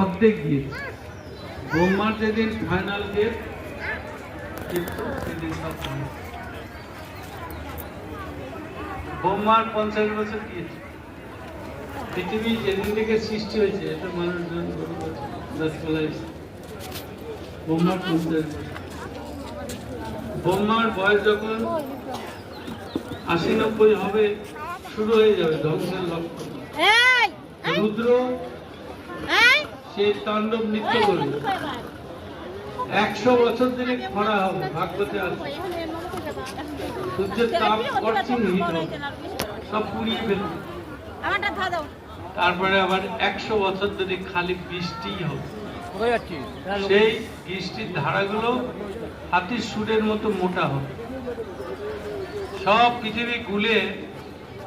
অর্ধেক গিয়েছে। ব্রহ্মার যেদিন ফাইনাল ডেট সেদিন সব ব্রহ্মার 50 বছর গিয়েছে। পৃথিবী যেদিন থেকে সৃষ্টি হয়েছে এটা মানুষজন দশবেলায় ব্রহ্মার 50 বছর। ব্রহ্মার বয়স যখন 80-90 হবে শুরু হয়ে যাবে ধ্বংসের লক্ষণ। রুদ্র সেই তাণ্ডব নৃত্য করবে। 100 বছর ধরে খরা হবে, ভাগবতে আছে। সূর্যের তাপ করছেন, হিট হবে, সব পুড়িয়ে ফেলবে। তারপরে আবার 100 বছর ধরে খালি বৃষ্টি হবে। সেই বৃষ্টির ধারাগুলো হাতির সুরের মতো মোটা হবে। সব পৃথিবী গুলে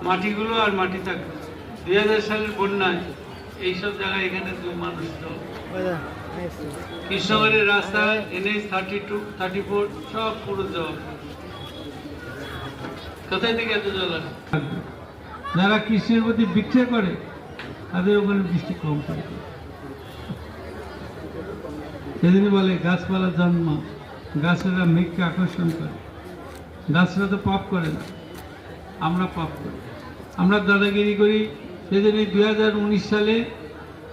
মাটিগুলো আর মাটি থাকবে। 2000 সালের বন্যায় এইসব জায়গায় এখানে 2 মানুষ কৃষ্ণগড়ের রাস্তায় NH 32, 34 সব পুরো জল। কোথায় থেকে এত জল আসে? যারা কৃষ্ণের প্রতি ভিক্ষা করে তাদের ওখানে বৃষ্টি কম পড়ে। সেদিন বলে গাছপালা জন্ম, গাছেরা মেঘকে আকর্ষণ করে। গাছরা তো পাপ করে না, আমরা পাপ করি, আমরা দাদাগিরি করি। সেদিন 2019 সালে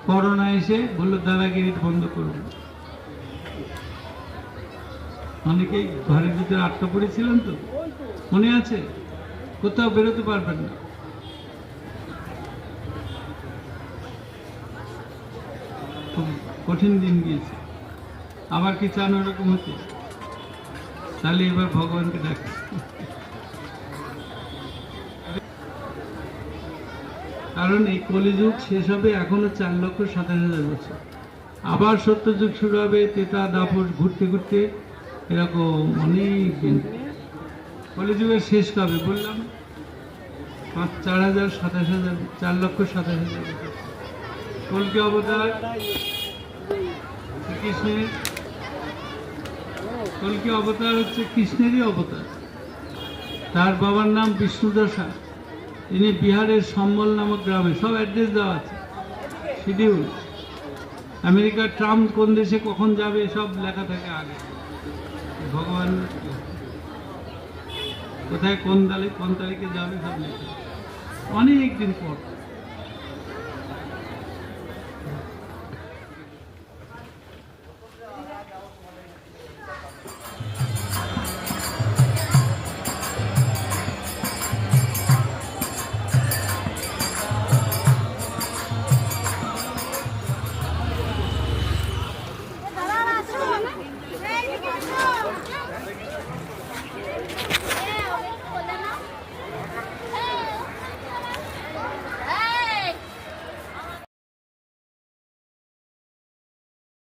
করোনা এসে বললো দাদাগিরি বন্ধ করুন। অনেকেই ঘরের ভিতরে আটকা পড়েছিলেন, তো মনে আছে, কোথাও বেরোতে পারবেন না। খুব কঠিন দিন গিয়েছে। আবার কি চান ওরকম হতে? তাহলে এবার ভগবানকে ডাকি। কারণ এই কলিযুগ শেষ হবে এখনো 4,27,000 বছর। আবার সত্যযুগ শুরু হবে, তেতা দাপট ঘুরতে ঘুরতে এরকম অনেক দিন। কলিযুগের শেষ কবে বললাম? 4,000, 27,000, 4,27,000 বছর। কল্কি অবতার কৃষ্ণের, কল্কি অবতার হচ্ছে কৃষ্ণেরই অবতার। তার বাবার নাম বিষ্ণুদশা। তিনি বিহারের সম্বল নামক গ্রামে, সব অ্যাড্রেস দেওয়া আছে, শিডিউল। আমেরিকার ট্রাম্প কোন দেশে কখন যাবে সব লেখা থাকে আগে। ভগবান কোথায় কোন তারিখে যাবে সব লেখা, অনেক দিন পর।